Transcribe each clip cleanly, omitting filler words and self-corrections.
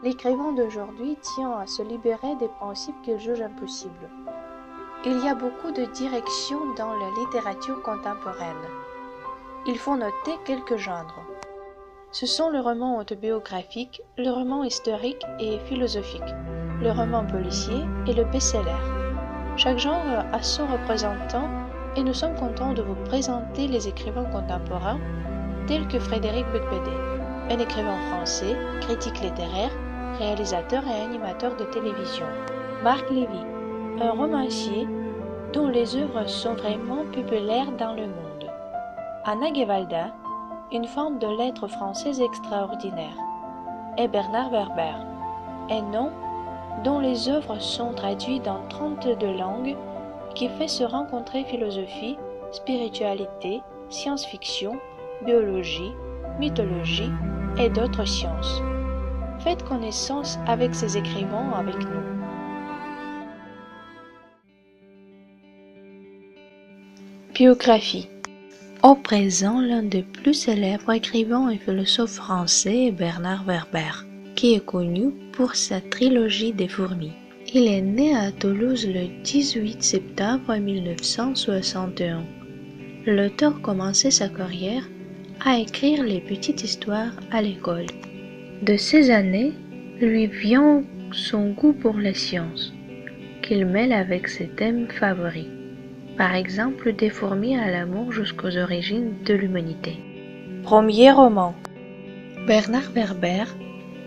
L'écrivain d'aujourd'hui tient à se libérer des principes qu'il juge impossibles. Il y a beaucoup de directions dans la littérature contemporaine. Il faut noter quelques genres. Ce sont le roman autobiographique, le roman historique et philosophique, le roman policier et le best-seller. Chaque genre a son représentant et nous sommes contents de vous présenter les écrivains contemporains tels que Frédéric Beigbeder, un écrivain français, critique littéraire, réalisateur et animateur de télévision. Marc Lévy, un romancier dont les œuvres sont vraiment populaires dans le monde. Anna Guevalda, une femme de lettres française extraordinaire. Et Bernard Werber, un nom dont les œuvres sont traduites dans 32 langues qui fait se rencontrer philosophie, spiritualité, science-fiction, biologie, mythologie et d'autres sciences. Faites connaissance avec ces écrivains avec nous. Biographie. Au présent, l'un des plus célèbres écrivains et philosophes français est Bernard Werber, qui est connu pour sa trilogie des fourmis. Il est né à Toulouse le 18 septembre 1961. L'auteur commençait sa carrière à écrire les petites histoires à l'école. De ces années, lui vient son goût pour la science, qu'il mêle avec ses thèmes favoris. Par exemple, des fourmis à l'amour jusqu'aux origines de l'humanité. Premier roman. Bernard Werber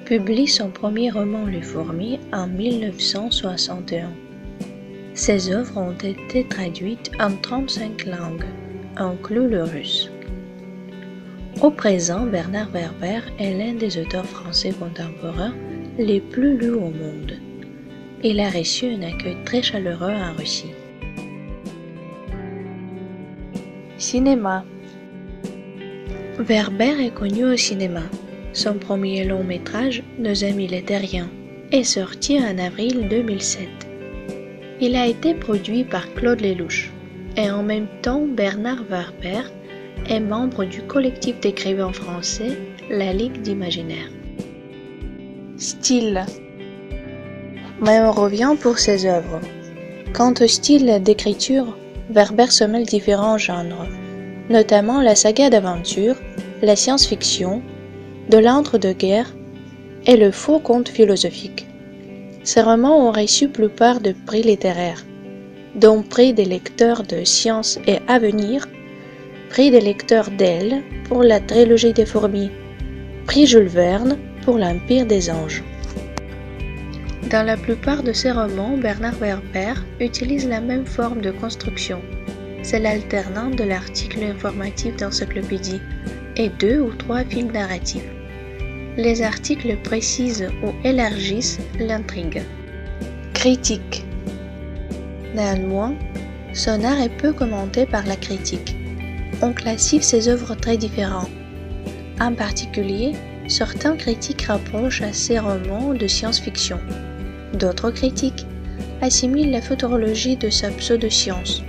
publie son premier roman Les fourmis en 1961. Ses œuvres ont été traduites en 35 langues, inclus le russe. Au présent, Bernard Werber est l'un des auteurs français contemporains les plus lus au monde. Il a reçu un accueil très chaleureux en Russie. Cinéma. Werber est connu au cinéma. Son premier long métrage, Nos amis les terriens, est sorti en avril 2007. Il a été produit par Claude Lelouch et en même temps Bernard Werber est membre du collectif d'écrivains français La Ligue d'Imaginaire. Style. Mais on revient pour ses œuvres. Quant au style d'écriture, Werber se mêle différents genres, notamment la saga d'aventure, la science-fiction, de l'entre-deux-guerres et le faux conte philosophique. Ses romans ont reçu plupart de prix littéraires, dont prix des lecteurs de Science et Avenir, prix des lecteurs d'Elle pour la trilogie des fourmis, prix Jules Verne pour l'Empire des anges. Dans la plupart de ses romans, Bernard Werber utilise la même forme de construction. C'est l'alternance de l'article informatif d'encyclopédie et 2 ou 3 fils narratifs. Les articles précisent ou élargissent l'intrigue. Critique. Néanmoins, son art est peu commenté par la critique. On classifie ses œuvres très différentes. En particulier, certains critiques rapprochent à ses romans de science-fiction. D'autres critiques assimilent la futurologie de sa pseudo-science.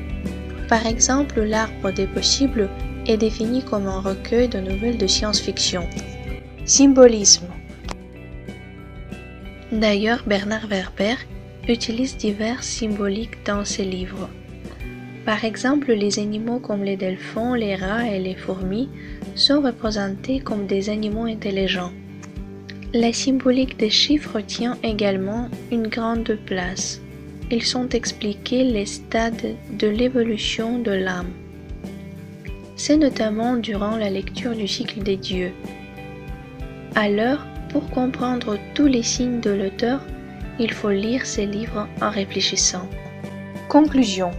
Par exemple, L'Arbre des possibles est défini comme un recueil de nouvelles de science-fiction. Symbolisme. D'ailleurs, Bernard Werber utilise divers symboliques dans ses livres. Par exemple, les animaux comme les delphins, les rats et les fourmis sont représentés comme des animaux intelligents. La symbolique des chiffres tient également une grande place. Ils sont expliqués les stades de l'évolution de l'âme. C'est notamment durant la lecture du cycle des dieux. Alors, pour comprendre tous les signes de l'auteur, il faut lire ses livres en réfléchissant. Conclusion.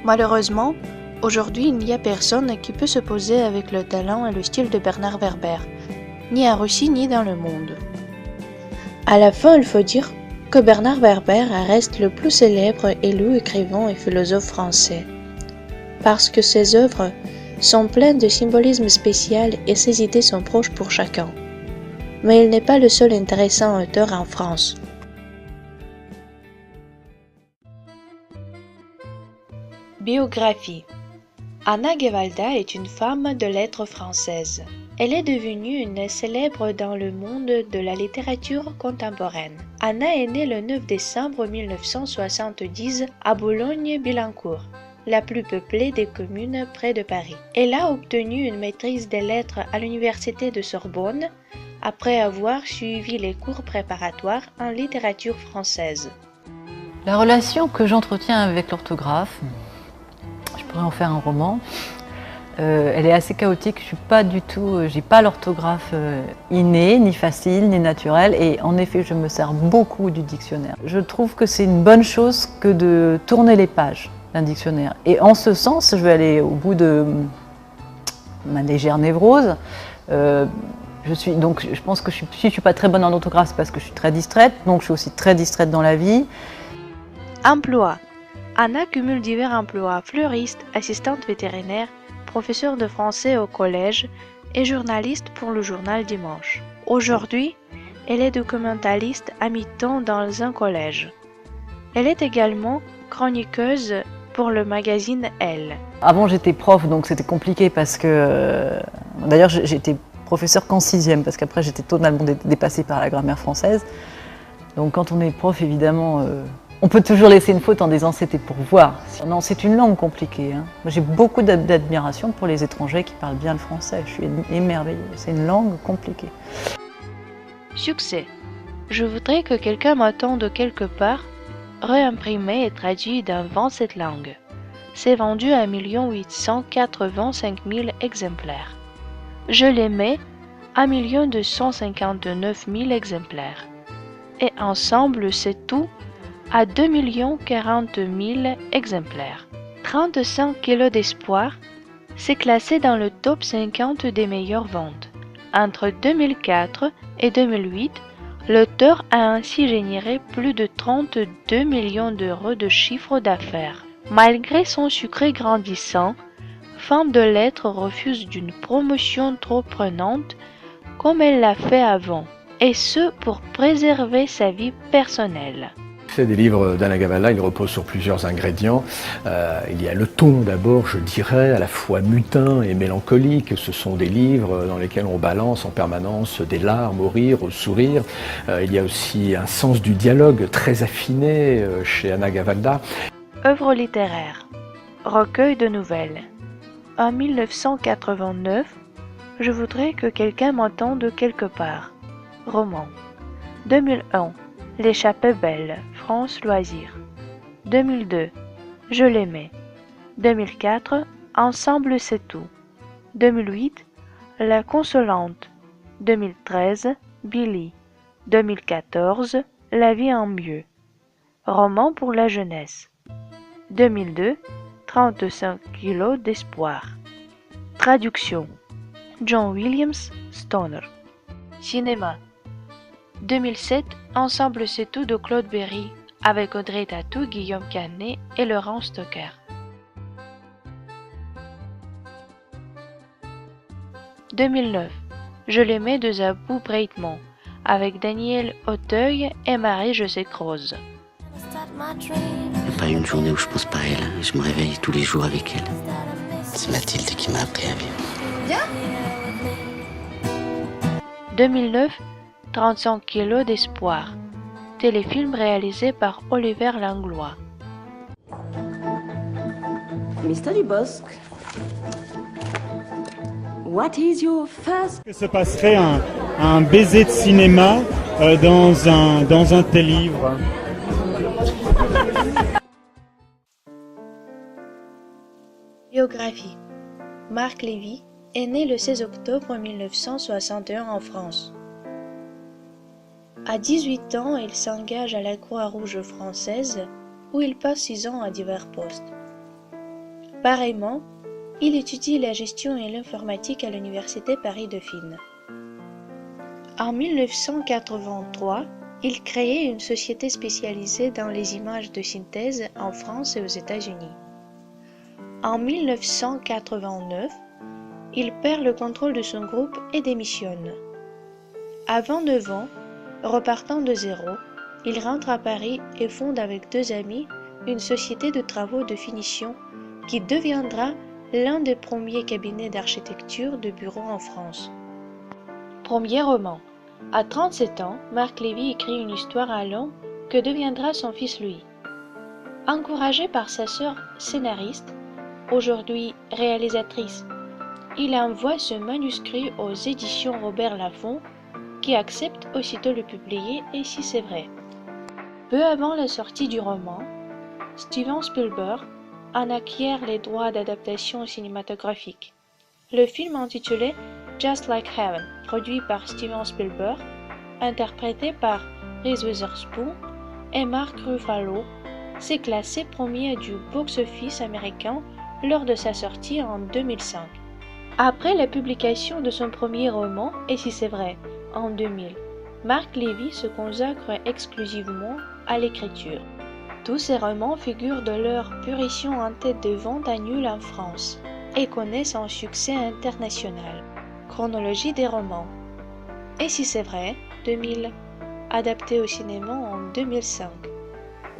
Malheureusement, aujourd'hui il n'y a personne qui peut se poser avec le talent et le style de Bernard Werber, ni en Russie ni dans le monde. À la fin, il faut dire que Bernard Werber reste le plus célèbre et lu écrivain et philosophe français, parce que ses œuvres sont pleines de symbolisme spécial et ses idées sont proches pour chacun. Mais il n'est pas le seul intéressant auteur en France. Biographie. Anna Guevalda est une femme de lettres française. Elle est devenue une célèbre dans le monde de la littérature contemporaine. Anna est née le 9 décembre 1970 à Boulogne-Billancourt, la plus peuplée des communes près de Paris. Elle a obtenu une maîtrise des lettres à l'université de Sorbonne après avoir suivi les cours préparatoires en littérature française. La relation que j'entretiens avec l'orthographe, je pourrais en faire un roman. Elle est assez chaotique, j'ai pas l'orthographe innée, ni facile, ni naturelle, et en effet je me sers beaucoup du dictionnaire. Je trouve que c'est une bonne chose que de tourner les pages d'un dictionnaire. Et en ce sens, je vais aller au bout de ma légère névrose. Je pense que si je suis pas très bonne en orthographe, c'est parce que je suis très distraite, donc je suis aussi très distraite dans la vie. Emploi. Anna cumule divers emplois: fleuriste, assistante vétérinaire, professeure de français au collège et journaliste pour le journal Dimanche. Aujourd'hui, elle est documentaliste à mi-temps dans un collège. Elle est également chroniqueuse pour le magazine Elle. Avant j'étais prof, donc c'était compliqué parce que... D'ailleurs j'étais professeur qu'en 6e, parce qu'après j'étais totalement dépassée par la grammaire française. Donc quand on est prof, évidemment, on peut toujours laisser une faute en disant c'était pour voir. Non, c'est une langue compliquée. Moi, j'ai beaucoup d'admiration pour les étrangers qui parlent bien le français. Je suis émerveillée. C'est une langue compliquée. Succès. Je voudrais que quelqu'un m'attende quelque part, réimprimé et traduit d'un vent cette langue. C'est vendu à 1 885 000 exemplaires. Je l'aimais à 1 259 000 exemplaires. Et ensemble, c'est tout à 2 040 000 exemplaires. 35 kilos d'espoir, c'est classé dans le top 50 des meilleures ventes. Entre 2004 et 2008, l'auteur a ainsi généré plus de 32 millions d'euros de chiffre d'affaires. Malgré son succès grandissant, Femme de lettres refuse d'une promotion trop prenante comme elle l'a fait avant, et ce pour préserver sa vie personnelle. C'est des livres d'Anna Gavalla, ils reposent sur plusieurs ingrédients. Il y a le ton d'abord, je dirais, à la fois mutin et mélancolique. Ce sont des livres dans lesquels on balance en permanence des larmes au rire, au sourire. Il y a aussi un sens du dialogue très affiné chez Anna Gavalla. Œuvre littéraire. Recueil de nouvelles. En 1989, je voudrais que quelqu'un m'entende quelque part. Roman. 2001. L'échappée belle, France Loisirs. 2002. Je l'aimais. 2004. Ensemble c'est tout. 2008. La consolante. 2013. Billy. 2014. La vie en mieux. Roman pour la jeunesse. 2002. 35 kilos d'espoir. Traduction. John Williams Stoner. Cinéma. 2007, Ensemble c'est tout de Claude Berry, avec Audrey Tautou, Guillaume Canet et Laurent Stocker. 2009, Je l'aimais de Zabou Breitman, avec Daniel Auteuil et Marie-Josée Croze. Il n'y a pas une journée où je pense pas à elle. Je me réveille tous les jours avec elle. C'est Mathilde qui m'a appris à vivre. 2009, 35 kilos d'espoir. Téléfilm réalisé par Oliver Langlois. Mr. Dubosc, what is your first... Que se passerait un baiser de cinéma dans un tel livre? Biographie. Marc Lévy est né le 16 octobre 1961 en France. À 18 ans, il s'engage à la Croix-Rouge française où il passe 6 ans à divers postes. Pareillement, il étudie la gestion et l'informatique à l'Université Paris-Dauphine. En 1983, il crée une société spécialisée dans les images de synthèse en France et aux États-Unis. En 1989, il perd le contrôle de son groupe et démissionne. À 29 ans, repartant de zéro, il rentre à Paris et fonde avec 2 amis une société de travaux de finition qui deviendra l'un des premiers cabinets d'architecture de bureaux en France. Premier roman. À 37 ans, Marc Lévy écrit une histoire à l'homme que deviendra son fils Louis. Encouragé par sa sœur scénariste, aujourd'hui réalisatrice, il envoie ce manuscrit aux éditions Robert Laffont, qui acceptent aussitôt de le publier, et si c'est vrai. Peu avant la sortie du roman, Steven Spielberg en acquiert les droits d'adaptation cinématographique. Le film intitulé Just Like Heaven, produit par Steven Spielberg, interprété par Reese Witherspoon et Mark Ruffalo, s'est classé premier du box-office américain lors de sa sortie en 2005. Après la publication de son premier roman, Et si c'est vrai, en 2000, Marc Lévy se consacre exclusivement à l'écriture. Tous ces romans figurent de leur parution en tête de vente annuelle en France et connaissent un succès international. Chronologie des romans. Et si c'est vrai, 2000, adapté au cinéma en 2005.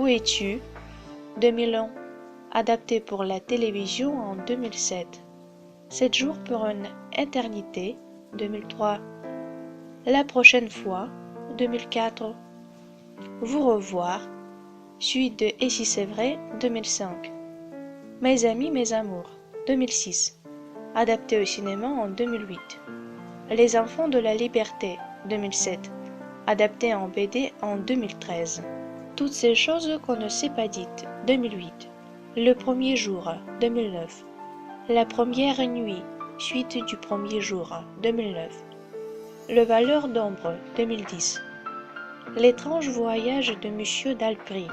Où es-tu, 2001, adapté pour la télévision en 2007. 7 jours pour une éternité, 2003. La prochaine fois, 2004. Vous revoir, suite de Et si c'est vrai, 2005. Mes amis, mes amours, 2006. Adapté au cinéma en 2008. Les enfants de la liberté, 2007. Adapté en BD en 2013. Toutes ces choses qu'on ne s'est pas dites, 2008. Le premier jour, 2009. La première nuit, suite du premier jour, 2009. Le Valeur d'ombre, 2010. L'étrange voyage de Monsieur Dalpry,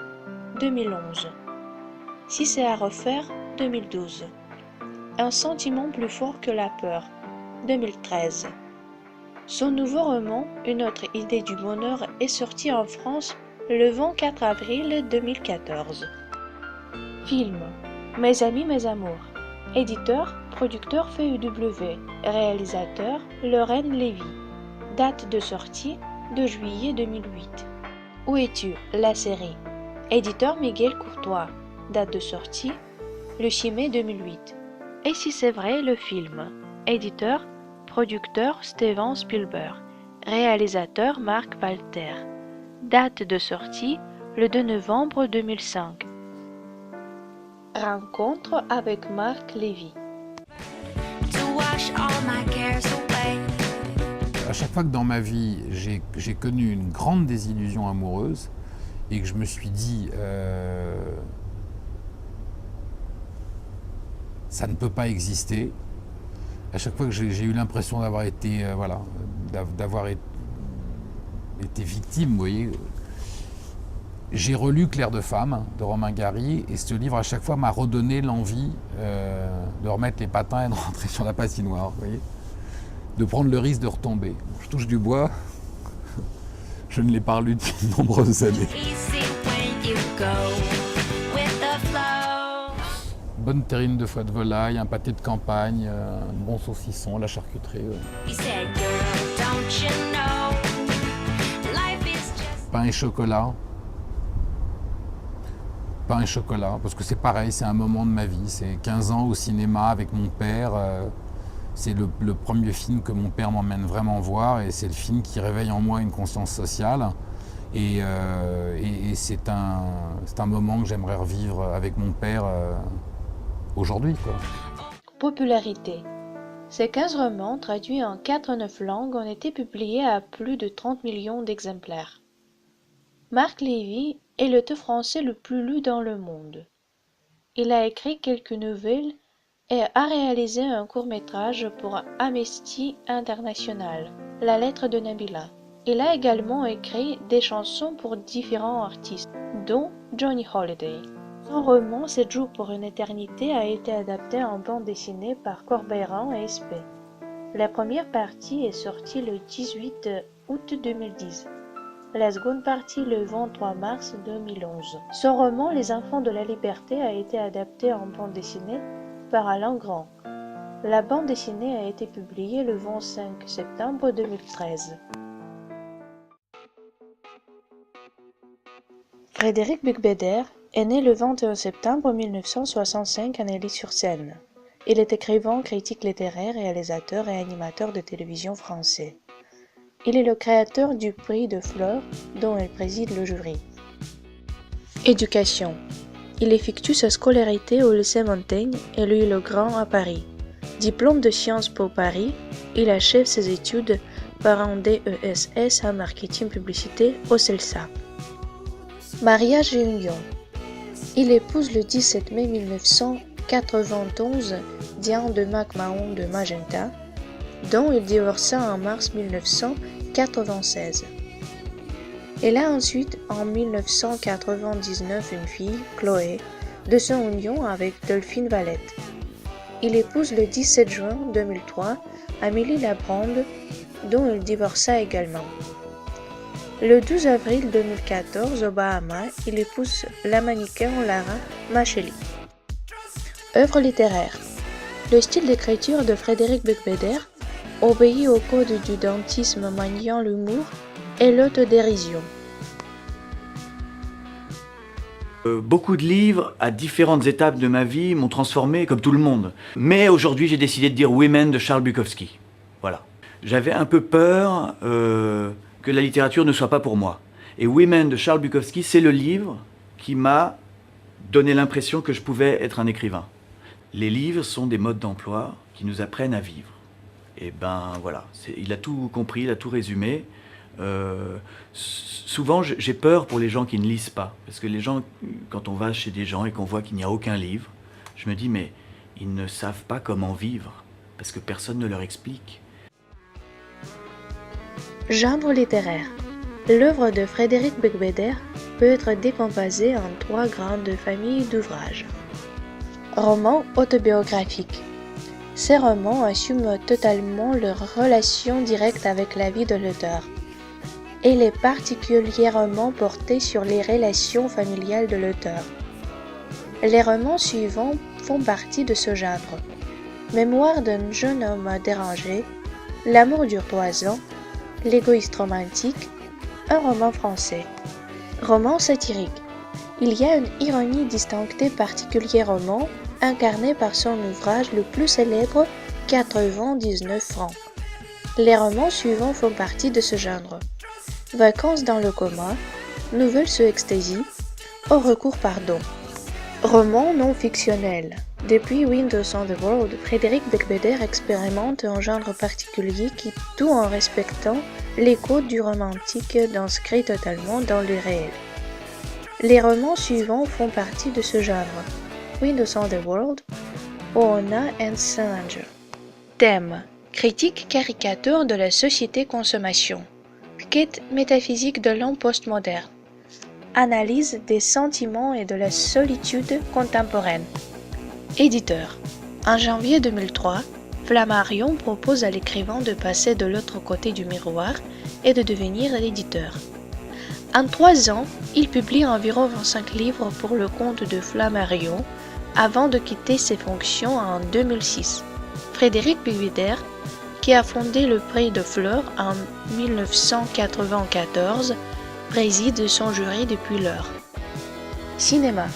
2011. Si c'est à refaire, 2012. Un sentiment plus fort que la peur, 2013. Son nouveau roman, Une autre idée du bonheur, est sorti en France le 24 avril 2014. Film. Mes amis, mes amours. Éditeur, producteur FEW. Réalisateur, Lorraine Lévy. Date de sortie, 2 juillet 2008. Où es-tu, la série. Éditeur Miguel Courtois. Date de sortie, le 6 mai 2008. Et si c'est vrai, le film. Éditeur, producteur Steven Spielberg. Réalisateur Marc Walter. Date de sortie, le 2 novembre 2005. Rencontre avec Marc Lévy. À chaque fois que dans ma vie, j'ai connu une grande désillusion amoureuse et que je me suis dit ça ne peut pas exister, à chaque fois que j'ai eu l'impression d'avoir été, été victime, vous voyez, j'ai relu Clair de femme de Romain Gary, et ce livre à chaque fois m'a redonné l'envie de remettre les patins et de rentrer sur la patinoire, vous voyez, de prendre le risque de retomber. Je touche du bois, je ne l'ai pas lu depuis de nombreuses années. Bonne terrine de foie de volaille, un pâté de campagne, un bon saucisson, la charcuterie. Pain et chocolat. Pain et chocolat, parce que c'est pareil, c'est un moment de ma vie. C'est 15 ans au cinéma avec mon père. C'est le premier film que mon père m'emmène vraiment voir, et c'est le film qui réveille en moi une conscience sociale. Et c'est un moment que j'aimerais revivre avec mon père aujourd'hui, quoi. Popularité. Ces 15 romans, traduits en 4 ou 9 langues, ont été publiés à plus de 30 millions d'exemplaires. Marc Lévy est l'auteur français le plus lu dans le monde. Il a écrit quelques nouvelles et a réalisé un court-métrage pour Amnesty International, La lettre de Nabila. Il a également écrit des chansons pour différents artistes, dont Johnny Holiday. Son roman 7 jours pour une éternité a été adapté en bande dessinée par Corbeil-Rand et SP. La première partie est sortie le 18 août 2010. La seconde partie le 23 mars 2011. Son roman Les enfants de la liberté a été adapté en bande dessinée par Alain Grand. La bande dessinée a été publiée le 25 septembre 2013. Frédéric Beigbeder est né le 21 septembre 1965 à Neuilly-sur-Seine. Il est écrivain, critique littéraire, réalisateur et animateur de télévision français. Il est le créateur du prix de Fleur, dont il préside le jury. Éducation. Il effectue sa scolarité au lycée Montaigne et Louis-le-Grand à Paris. Diplôme de Sciences Po Paris, il achève ses études par un DESS en marketing publicité au CELSA. Mariage et union. Il épouse le 17 mai 1991 Diane de McMahon de Magenta, dont il divorça en mars 1996. Il a ensuite, en 1999, une fille, Chloé, de son union avec Delphine Valette. Il épouse le 17 juin 2003 Amélie Labrande, dont il divorça également. Le 12 avril 2014, aux Bahamas, il épouse la mannequin Lara Macheli. Œuvre littéraire. Le style d'écriture de Frédéric Becbéder obéit au code du dentisme maniant l'humour et l'autodérision. Beaucoup de livres, à différentes étapes de ma vie, m'ont transformé comme tout le monde. Mais aujourd'hui, j'ai décidé de dire Women de Charles Bukowski. Voilà. J'avais un peu peur que la littérature ne soit pas pour moi. Et Women de Charles Bukowski, c'est le livre qui m'a donné l'impression que je pouvais être un écrivain. Les livres sont des modes d'emploi qui nous apprennent à vivre. Et ben voilà, il a tout compris, il a tout résumé. Souvent, j'ai peur pour les gens qui ne lisent pas. Parce que les gens, quand on va chez des gens et qu'on voit qu'il n'y a aucun livre, je me dis, mais ils ne savent pas comment vivre. Parce que personne ne leur explique. Genre littéraire. L'œuvre de Frédéric Becbéder peut être décomposée en 3 grandes familles d'ouvrages. Romans autobiographiques. Ces romans assument totalement leur relation directe avec la vie de l'auteur. Il est particulièrement porté sur les relations familiales de l'auteur. Les romans suivants font partie de ce genre. Mémoire d'un jeune homme dérangé, L'amour dure 3 ans, L'égoïste romantique, un roman français. Roman satirique. Il y a une ironie distinctée particulièrement incarnée par son ouvrage le plus célèbre, 99 francs. Les romans suivants font partie de ce genre. Vacances dans le coma, Nouvelles sous extasie, Au recours pardon. Roman non fictionnel. Depuis Windows on the World, Frédéric Becbéder expérimente un genre particulier qui, tout en respectant les codes du romantique, s'inscrit totalement dans le réel. Les romans suivants font partie de ce genre. Windows on the World, Oona and Salinger. Thème. Critique caricature de la société consommation. Quête métaphysique de l'homme postmoderne. Analyse des sentiments et de la solitude contemporaine. Éditeur. En janvier 2003, Flammarion propose à l'écrivain de passer de l'autre côté du miroir et de devenir l'éditeur. En 3 ans, il publie environ 25 livres pour le compte de Flammarion avant de quitter ses fonctions en 2006. Frédéric Becbéder, qui a fondé le prix de Fleur en 1994, préside son jury depuis lors. Cinéma.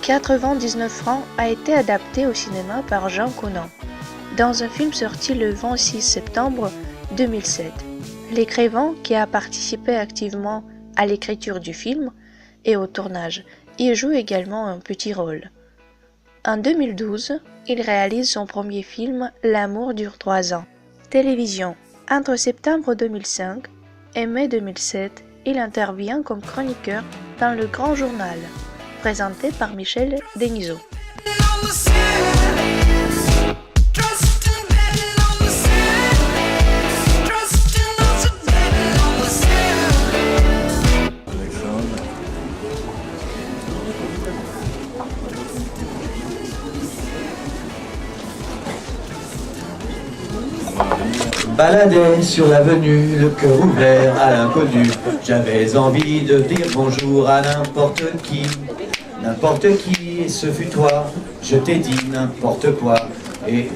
99 francs a été adapté au cinéma par Jean Conan, dans un film sorti le 26 septembre 2007. L'écrivain, qui a participé activement à l'écriture du film et au tournage, y joue également un petit rôle. En 2012, il réalise son premier film L'amour dure 3 ans. Télévision. Entre septembre 2005 et mai 2007, il intervient comme chroniqueur dans Le Grand Journal, présenté par Michel Denisot. Baladais sur l'avenue, le cœur ouvert à l'inconnu. J'avais envie de dire bonjour à n'importe qui, et ce fut toi. Je t'ai dit n'importe quoi. Et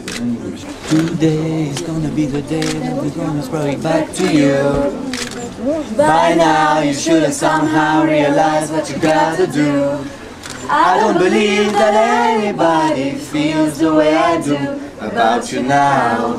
today is gonna be the day that we're gonna throw it back to you. By now you should have somehow realized what you gotta do. I don't believe that anybody feels the way I do about you now.